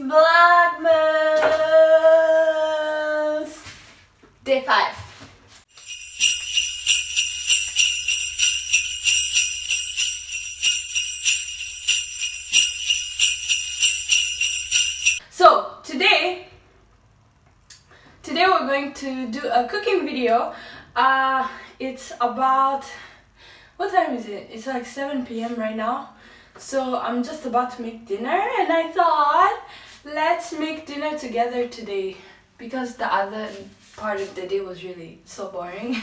Vlogmas Day 5. So today we're going to do a cooking video. It's about, what time is it? It's like 7 p.m. right now. So I'm just about to make dinner and I thought let's make dinner together today because the other part of the day was really so boring.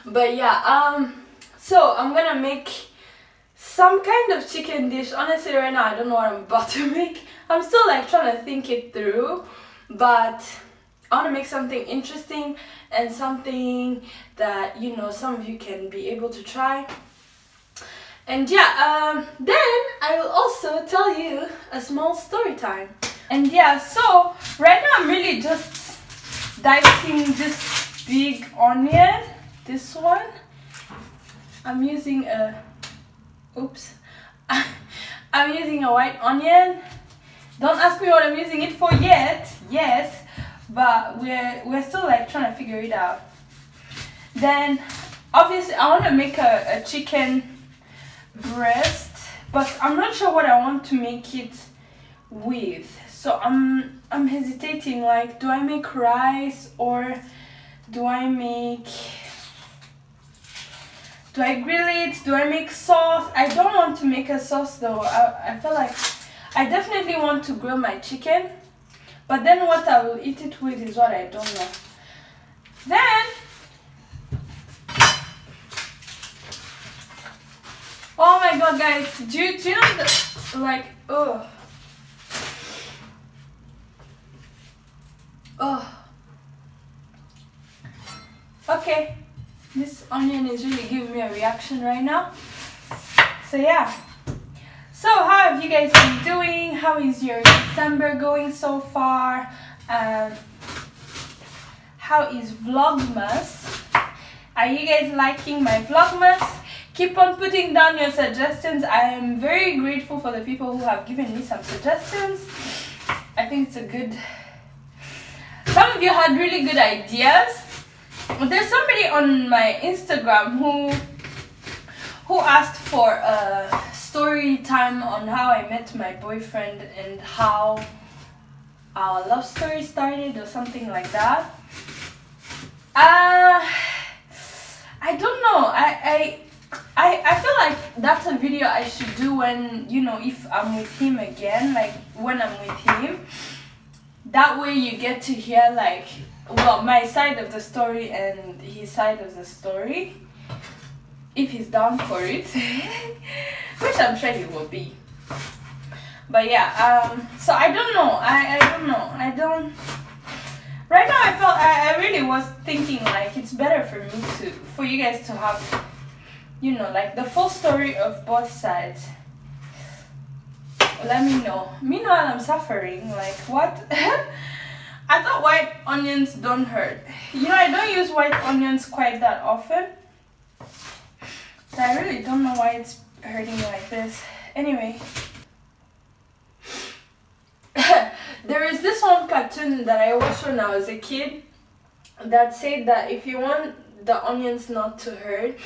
But yeah, so I'm gonna make some kind of chicken dish. Honestly right now I don't know what I'm about to make. I'm still like trying to think it through, but I want to make something interesting and something that, you know, some of you can be able to try. And yeah, then I will also tell you a small story time. And yeah, so right now I'm really just dicing this big onion. This one. I'm using a, oops. I'm using a white onion. Don't ask me what I'm using it for yet. Yes, but we're still like trying to figure it out. Then obviously I want to make a chicken breast, but I'm not sure what I want to make it with. So I'm hesitating, like, do I make rice or do I grill it? Do I make sauce? I don't want to make a sauce though. I feel like I definitely want to grill my chicken, but then what I will eat it with is what I don't know. Then oh my god, guys, do you know the, like, oh, okay, this onion is really giving me a reaction right now. So yeah, so how have you guys been doing? How is your December going so far? How is Vlogmas? Are you guys liking my Vlogmas? Keep on putting down your suggestions. I am very grateful for the people who have given me some suggestions. I think it's a good... Some of you had really good ideas. There's somebody on my Instagram who asked for a story time on how I met my boyfriend and how our love story started or something like that. I don't know. I feel like that's a video I should do when, you know, if I'm with him again, like when I'm with him. That way you get to hear, like, well, my side of the story and his side of the story, if he's down for it, which I'm sure he will be. But yeah, so I don't know. I don't know. Right now I really was thinking like it's better for you guys to have, you know, like the full story of both sides. Let me know. Meanwhile, I'm suffering. Like, what? I thought white onions don't hurt. You know, I don't use white onions quite that often. So I really don't know why it's hurting me like this. Anyway. There is this one cartoon that I watched when I was a kid that said that if you want the onions not to hurt,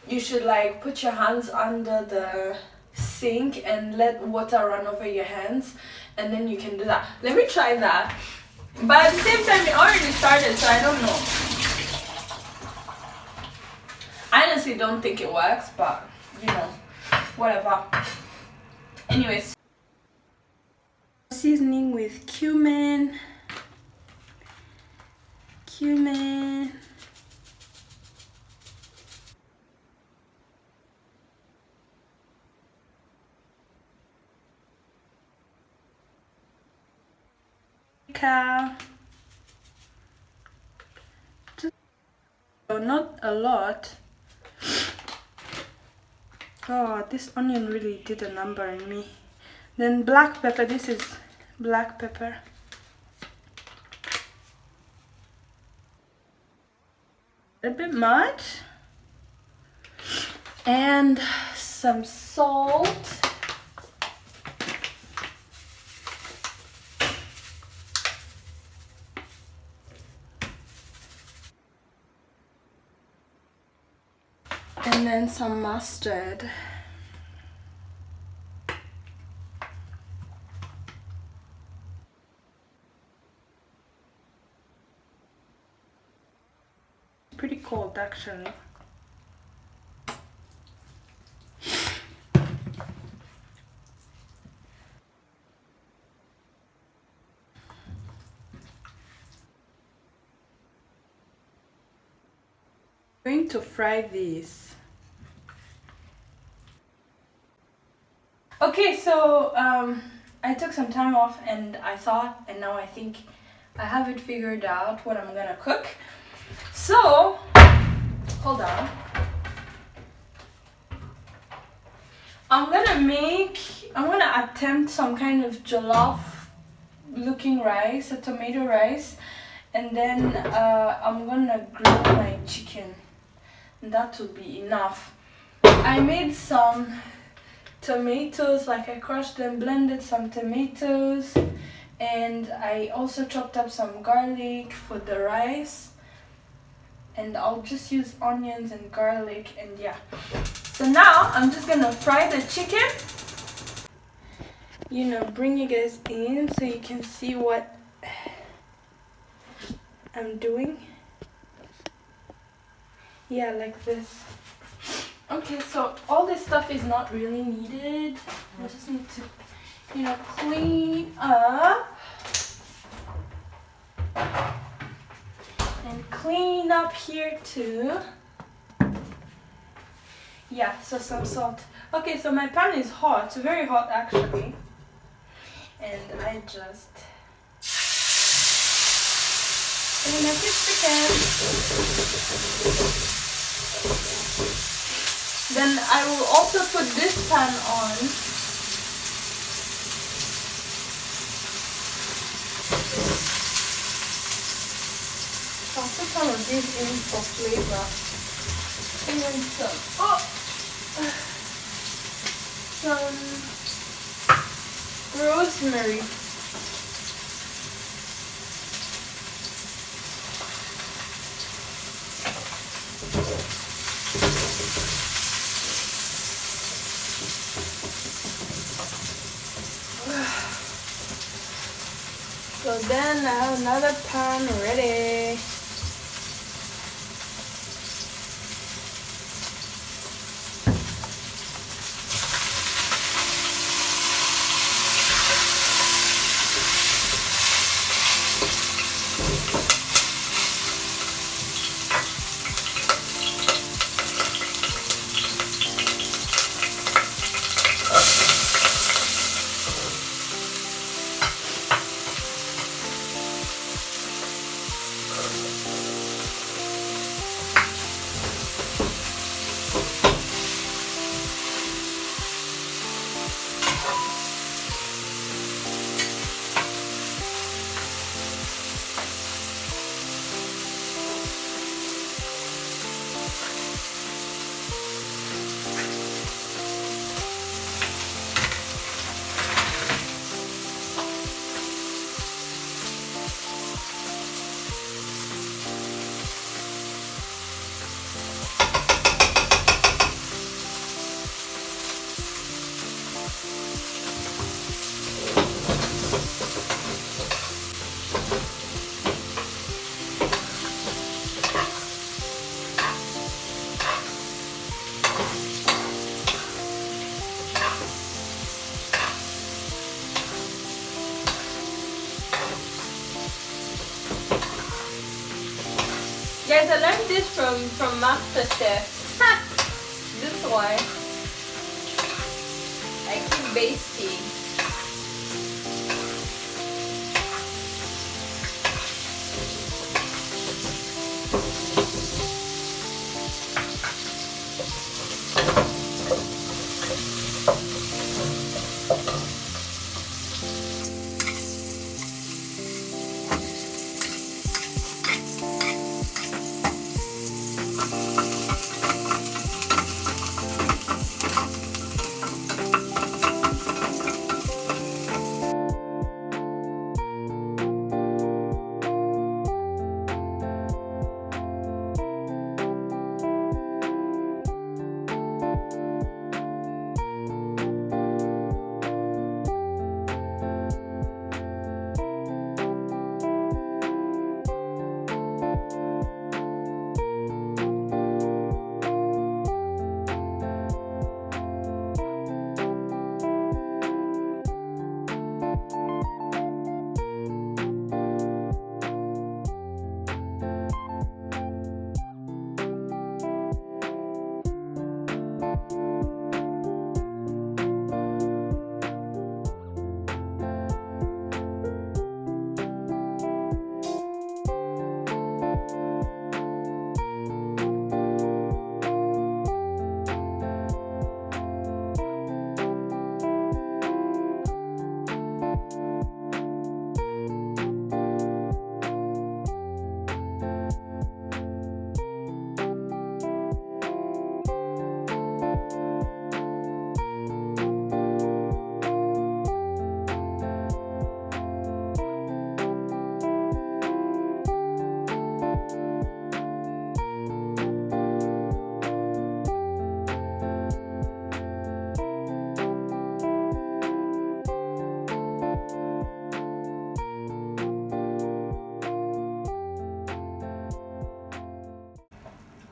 you should like put your hands under the sink and let water run over your hands, and then you can do that. Let me try that. But at the same time, it already started, so I don't know. I honestly don't think it works, but you know, whatever. Anyways, seasoning with cumin. Just not a lot. Oh, this onion really did a number in me. Then black pepper. This is black pepper. A bit much. And some salt. And then some mustard. Pretty cold actually. I'm going to fry these. Okay, so I took some time off and now I think I have it figured out what I'm gonna cook. So, hold on. I'm gonna attempt some kind of jollof looking rice, a tomato rice, and then I'm gonna grill my chicken. And that will be enough. I made some tomatoes, like I crushed them, blended some tomatoes, and I also chopped up some garlic for the rice, and I'll just use onions and garlic, and yeah. So now I'm just gonna fry the chicken, you know, bring you guys in so you can see what I'm doing. Yeah, like this. Okay, so all this stuff is not really needed. I just need to, you know, clean up and clean up here too. Yeah, so some salt. Okay, so my pan is hot, very hot actually. And I just clean up this chicken. Then I will also put this pan on. I'll put some of this in for flavor. And then some rosemary. So then I have another pan ready. Guys, I learned this from MasterChef. This one. I keep basting.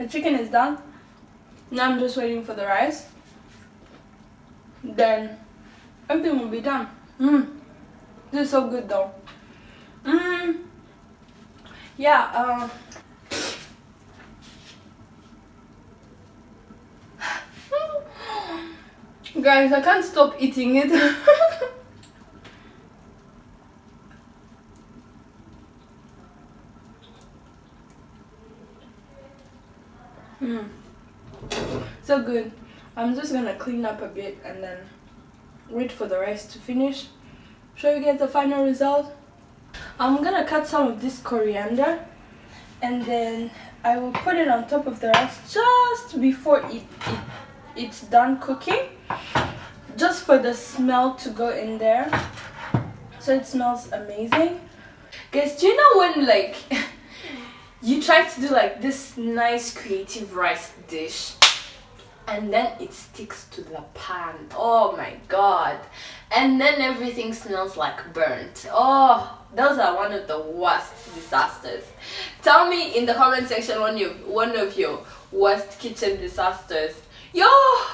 The chicken is done. Now I'm just waiting for the rice. Then everything will be done. This is so good though. Yeah, guys, I can't stop eating it. So good. I'm just gonna clean up a bit and then wait for the rice to finish. Show you guys the final result. I'm gonna cut some of this coriander and then I will put it on top of the rice just before it's done cooking, just for the smell to go in there, so it smells amazing. Guys, do you know when like you try to do like this nice creative rice dish and then it sticks to the pan? Oh my god. And then everything smells like burnt. Oh, those are one of the worst disasters. Tell me in the comment section one of your worst kitchen disasters. Yo,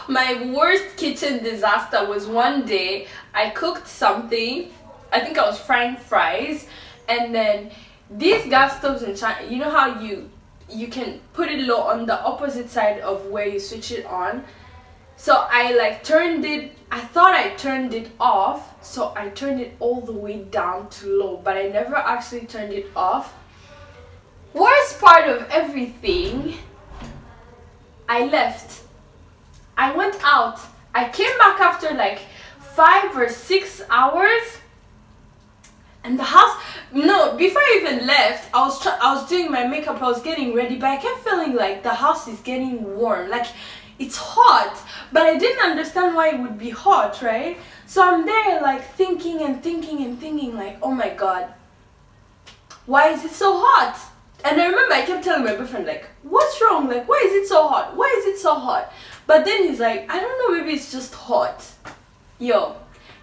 my worst kitchen disaster was one day I cooked something. I think I was frying fries, and then these gas stoves in China, you know how you can put it low on the opposite side of where you switch it on. So I like turned it, I thought I turned it off, so I turned it all the way down to low, but I never actually turned it off. Worst part of everything, I left. I went out. I came back after like 5 or 6 hours, and the house, no, before I even left, I was doing my makeup, I was getting ready, but I kept feeling like the house is getting warm, like it's hot, but I didn't understand why it would be hot, right? So I'm there like thinking and thinking and thinking like, oh my god, why is it so hot? And I remember I kept telling my boyfriend like, what's wrong? Like, why is it so hot? Why is it so hot? But then he's like, I don't know, maybe it's just hot. Yo,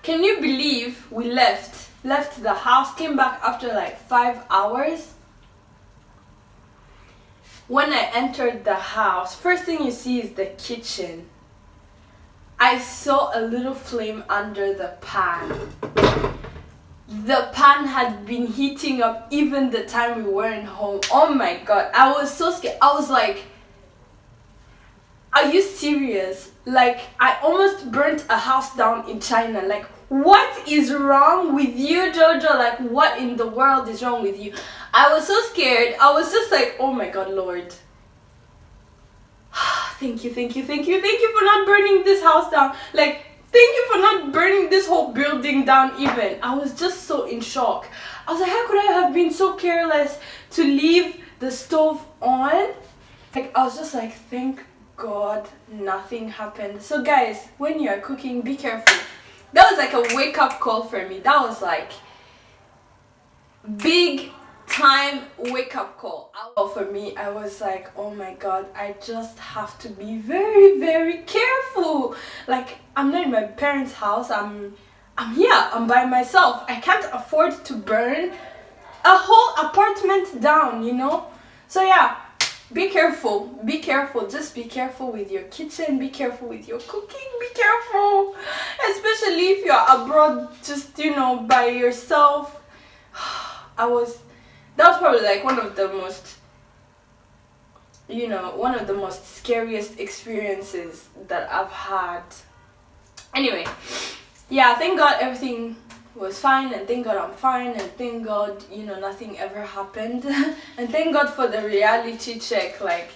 can you believe we left the house, came back after like 5 hours? When I entered the house, first thing you see is the kitchen. I saw a little flame under the pan. The pan had been heating up even the time we weren't home. Oh my god, I was so scared. I was like, are you serious? Like, I almost burnt a house down in China. Like, what is wrong with you, Jojo? Like, what in the world is wrong with you? I was so scared. I was just like, oh my god, Lord. Thank you for not burning this house down. Like, thank you for not burning this whole building down even. I was just so in shock. I was like, how could I have been so careless to leave the stove on? Like, I was just like, thank God nothing happened. So guys, when you are cooking, be careful. That was like a wake-up call for me. That was like big time wake-up call. For me, I was like, oh my god, I just have to be very, very careful. Like, I'm not in my parents' house. I'm here. I'm by myself. I can't afford to burn a whole apartment down, you know? So yeah, be careful. Be careful. Just be careful with your kitchen. Be careful with your cooking. Be careful. Especially if you're abroad, just, you know, by yourself. That was probably like one of the most, you know, one of the most scariest experiences that I've had. Anyway, yeah, thank God everything was fine, and thank God I'm fine, and thank God, you know, nothing ever happened. And thank God for the reality check. Like,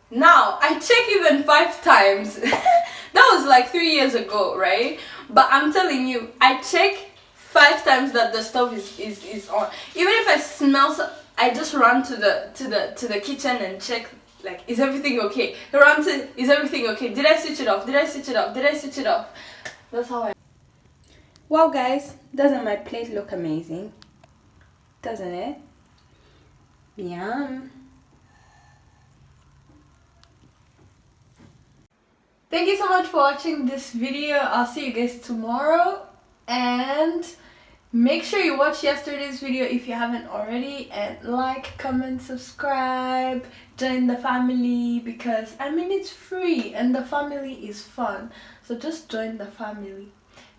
now I check even 5 times. That was like 3 years ago, right? But I'm telling you, I check 5 times that the stove is on. Even if I smell, I just run to the kitchen and check, like, is everything okay? Run to, is everything okay? Did I switch it off? Did I switch it off? Did I switch it off? That's how I. Wow, guys, doesn't my plate look amazing? Doesn't it? Yum. Thank you so much for watching this video. I'll see you guys tomorrow, and Make sure you watch yesterday's video if you haven't already, and like, comment, subscribe, join the family, because I mean it's free and the family is fun. So just join the family.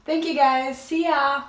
Thank you guys. See ya.